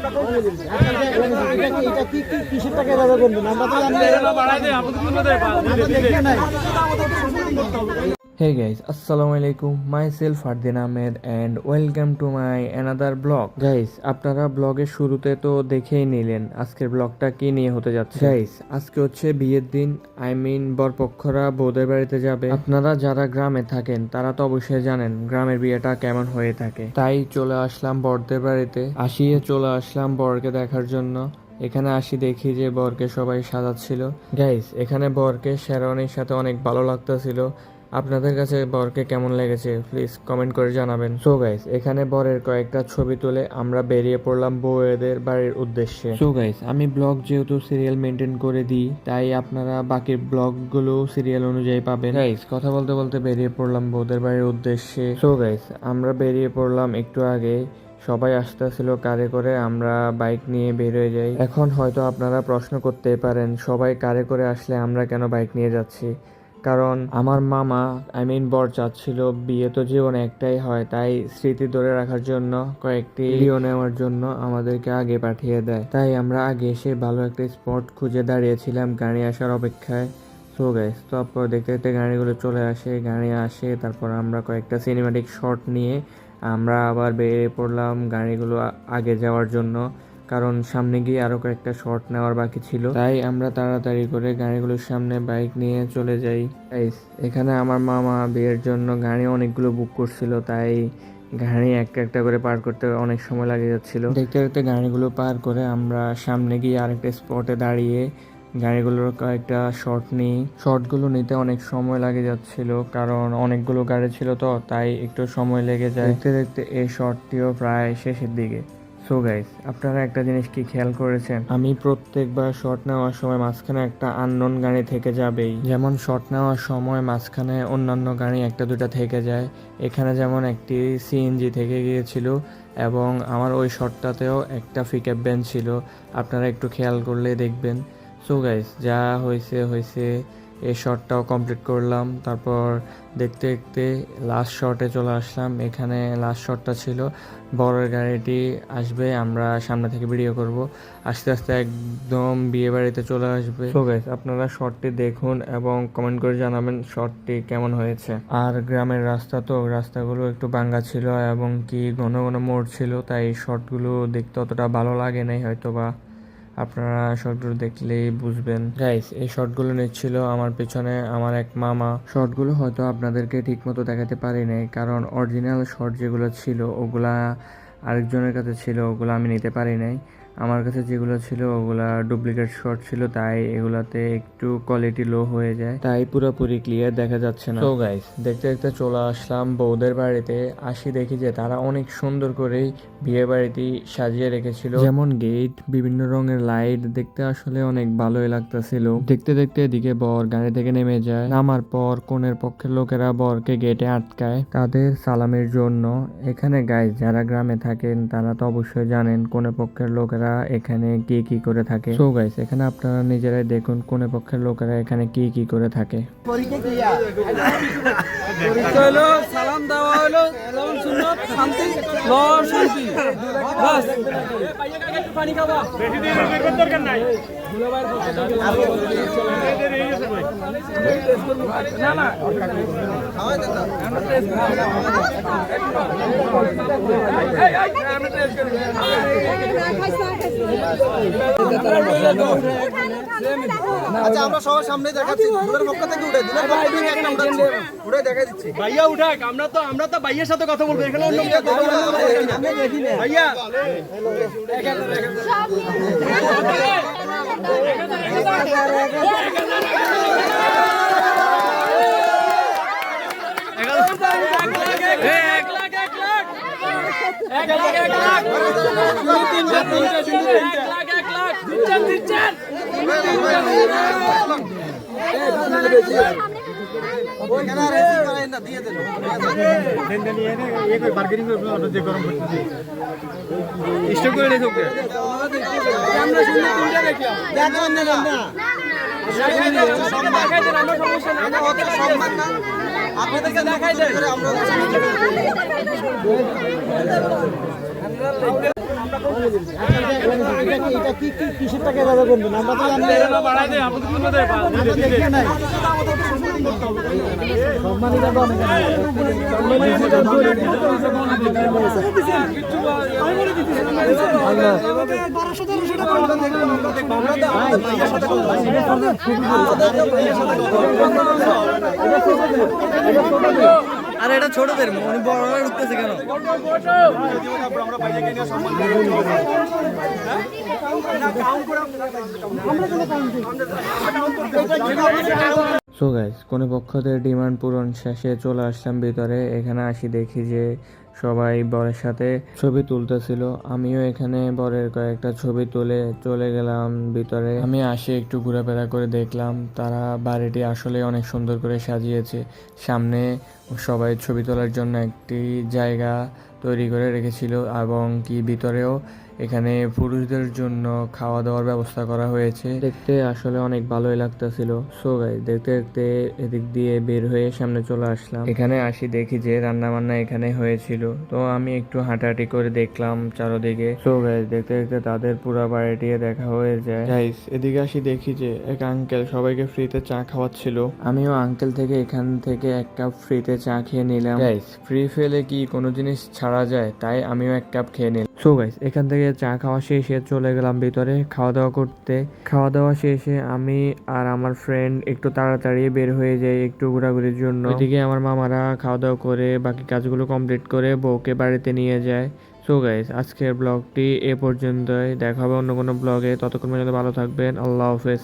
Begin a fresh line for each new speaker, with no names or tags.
এটা কি কিসের টাকা দাদা করবেন? আমরা তো
Hey guys, Assalamualaikum. Myself Fardin Ahmed and welcome to my another vlog. Guys, আপনারা ব্লগের শুরুতে তো দেখেই নিলেন আজকের ব্লগটা কি নিয়ে হতে যাচ্ছে। Guys, আজকে হচ্ছে বিয়ের দিন, বরপক্ষরা বউদের বাড়িতে যাবে। আপনারা যারা গ্রামে থাকেন তারা তো অবশ্যই জানেন গ্রামের বিয়েটা কেমন হয়ে থাকে। তাই চলে আসলাম বরদের বাড়িতে, চলে আসলাম বরকে দেখার জন্য। এখানে আসি দেখি যে বরকে সবাই সাজাচ্ছিল। গাইস, এখানে বরকে শেরওয়ানির সাথে অনেক ভালো লাগতেছিল। আপনাদের কাছে বরকে কেমন লেগেছে প্লিজ কমেন্ট করে জানাবেন। সো গাইস, এখানে বরের কয়েকটা ছবি তুলে আমরা বেরিয়ে পড়লাম বউয়েদের বাড়ির উদ্দেশ্যে। সো গাইস, আমি ব্লগ যেহেতু সিরিয়াল মেনটেন করে দিই তাই আপনারা বাকি ব্লগগুলো সিরিয়াল অনুযায়ী পাবেন। গাইস, কথা বলতে বলতে বেরিয়ে পড়লাম বউদের বাড়ির উদ্দেশ্যে। সো গাইস, আমরা বেরিয়ে পড়লাম একটু আগে। সবাই আসতেছিল কারে করে, আমরা বাইক নিয়ে বের হয়ে যাই। এখন হয়তো আপনারা প্রশ্ন করতে পারেন সবাই কারে করে আসলে আমরা কেন বাইক নিয়ে যাচ্ছি। কারণ আমার মামা বর চাচ্ছিল বিয়ে তো জীবনে একটাই হয়, তাই স্মৃতি ধরে রাখার জন্য কয়েকটি ভিডিও নেওয়ার জন্য আমাদেরকে আগে পাঠিয়ে দেয়। তাই আমরা আগে এসে ভালো একটা স্পট খুঁজে দাঁড়িয়েছিলাম গাড়ি আসার অপেক্ষায়। সো গাইস, তারপর দেখতে দেখতে গাড়িগুলো চলে আসে, গাড়ি আসে, তারপর আমরা কয়েকটা সিনেমাটিক শট নিয়ে আমরা আবার বেরিয়ে পড়লাম গাড়িগুলো আগে যাওয়ার জন্য। কারণ সামনে গিয়ে আরো কয়েকটা শট নেওয়ার বাকি ছিল, তাই আমরা তাড়াতাড়ি করে গাড়িগুলোর সামনে বাইক নিয়ে চলে যাই। এখানে আমার মামা বিয়ের জন্য গাড়ি অনেকগুলো বুক করছিল, তাই গাড়ি একটা একটা করে পার করতে অনেক সময় লাগে যাচ্ছিল। দেখতে দেখতে গাড়িগুলো পার করে আমরা সামনে গিয়ে আরেকটা স্পটে দাঁড়িয়ে গাড়িগুলোর কয়েকটা শট নিই। শটগুলো নিতে অনেক সময় লাগে যাচ্ছিল কারণ অনেকগুলো গাড়ি ছিল তো, তাই একটু সময় লেগে যায়। দেখতে দেখতে এই শটটিও প্রায় শেষের দিকে। সো গাইস, আপনারা একটা জিনিস কি খেয়াল করেছেন, আমি প্রত্যেকবার শট নেওয়ার সময় মাঝখানে একটা আননোন গাড়ি থেকে যাবেই। যেমন শট নেওয়ার সময় মাঝখানে অন্যান্য গাড়ি একটা দুটা থেকে যায়, এখানে যেমন একটি সিএনজি থেকে গিয়েছিল এবং আমার ওই শটটাতেও একটা পিকআপ ভ্যান ছিল, আপনারা একটু খেয়াল করলে দেখবেন। সো গাইস, যা হয়েছে এই শটটাও কমপ্লিট করলাম। তারপর দেখতে দেখতে লাস্ট শটে চলে আসলাম। এখানে লাস্ট শটটা ছিল বড়ের গাড়িটি আসবে, আমরা সামনে থেকে ভিডিও করব, আস্তে আস্তে একদম বিয়ে বাড়িতে চলে আসবে। সো গাইস, আপনারা শটটি দেখুন এবং কমেন্ট করে জানাবেন শটটি কেমন হয়েছে। আর গ্রামের রাস্তা তো, রাস্তাগুলো একটু ভাঙা ছিল এবং কি ঘন ঘন মোড় ছিল, তাই শটগুলো দেখতে অতটা ভালো লাগে নাই হয়তো, বা আপনারা শর্টগুলো দেখলেই বুঝবেন। গাইস, এই শর্টগুলো নিচ্ছিল আমার পেছনে আমার এক মামা। শর্টগুলো হয়তো আপনাদেরকে ঠিক মতো দেখাতে পারি নাই কারণ অরিজিনাল শর্ট যেগুলো ছিল ওগুলা আরেকজনের কাছে ছিল, ওগুলো আমি নিতে পারি নাই। আমার কাছে যেগুলো ছিল ওগুলা ডুপ্লিকেট শর্ট ছিল, তাই এগুলাতে একটু কোয়ালিটি লো হয়ে যায়, তাই পুরোপুরি ক্লিয়ার দেখা যাচ্ছে না। সো গাইস, দেখতে দেখতে চলে আসলাম বউদের বাড়িতে। আসি দেখি যে তারা অনেক সুন্দর করেই বিয়ে বাড়িটি সাজিয়ে রেখেছিল, যেমন গেট, বিভিন্ন রঙের লাইট, দেখতে আসলে অনেক ভালোই লাগতেছিল। দেখতে দেখতে এদিকে বর গাড়ি থেকে নেমে যায়, নামার পর কনের পক্ষের লোকেরা বরকে গেটে আটকায় তাদের সালামের জন্য। এখানে গাইস, যারা গ্রামে থাকেন তারা তো অবশ্যই জানেন কনের পক্ষের লোকেরা এখানে কি করে থাকে। সো গাইস, এখানে আপনারা নিজেরাই দেখুন কনে পক্ষের লোকেরা এখানে কি করে থাকে।
সালাম দেওয়া হলো, সুন্নত, শান্তি, শান্তি, বাস। পানি খাবা, বেশি দিন দরকার নাই। আচ্ছা, আমরা সবার সামনে দেখাচ্ছি, দুলের পক্ষ থেকে উঠে দেখা দিচ্ছি। ভাইয়া উঠাক, আমরা তো ভাইয়ের সাথে কথা বলবো, এখানে অন্য ভাইয়া আপনাদেরকে দেখাই দেয়। এটা কি কিসের টাকা দাদা করবেন আমরা তো জানি না বাড়াই দেই আপনি কি মধ্যে দেখে নাই সম্মানী দাদা অনেক সম্মানী দাদা আমি বলে দিতেছি আল্লাহ এভাবে 1200 টাকা আমরা দেখলাম আমরা দেখব আমরা ভাইয়ের সাথে কথা আরে এটা ছোটদের মনে বড়রা ঢুকতেছে কেন আমরা ভাইয়াকে নিয়ে সম্মান
সো গাইস কোনো পক্ষদের ডিমান্ড পূরণ শেষে চলে আসলাম ভিতরে। এখানে আসি দেখি যে সবাই বরের সাথে ছবি তুলতেছিল। আমিও এখানে বরের কয়েকটা ছবি তুলে চলে গেলাম ভিতরে। আমি আসি একটু ঘোরাফেরা করে দেখলাম তারা বাড়িটি আসলে অনেক সুন্দর করে সাজিয়েছে। সামনে সবাই ছবি তোলার জন্য একটি জায়গা তৈরি করে রেখেছিল এবং কি ভিতরেও এখানে পুরুষদের জন্য খাওয়া দাওয়ার ব্যবস্থা করা হয়েছে। দেখতে আসলে অনেক ভালোই লাগতেছিল। সো গাইস দেখতে দেখতে এদিক দিয়ে বের হয়ে সামনে চলে আসলাম। এখানে আসি দেখি যে রান্না বান্না এখানে হয়েছিল। তো আমি একটু হাঁটাহাঁটি করে দেখলাম চারদিকে। সো গাইস দেখতে দেখতে তাদের পুরো বাড়িটি দেখা হয়ে যায়। গাইস এদিকে আসি দেখি যে এক আঙ্কেল সবাইকে ফ্রিতে চা খাওয়াচ্ছিল। আমিও আঙ্কেল থেকে এখান থেকে এক কাপ ফ্রিতে চা খেয়ে নিলাম। গাইস ফ্রি ফেলে কি কোনো জিনিস ছাড়া যায়, তাই আমিও এক কাপ খেয়ে নিলাম। সো গাইস এখান থেকে চা খাওয়া শেষে চলে গেলাম ভিতরে খাওয়া দাওয়া করতে। খাওয়া দাওয়া শেষে আমি আর আমার ফ্রেন্ড একটু তাড়াতাড়ি বের হয়ে যাই একটু ঘোরাঘুরির জন্য। এদিকে আমার মামারা খাওয়া দাওয়া করে বাকি কাজগুলো কমপ্লিট করে বউকে বাড়িতে নিয়ে যায়। সো গাইস আজকের ব্লগটি এ পর্যন্তই। দেখা হবে অন্য কোনো ব্লগে। ততক্ষণ পর্যন্ত ভালো থাকবেন। আল্লাহ হাফেজ।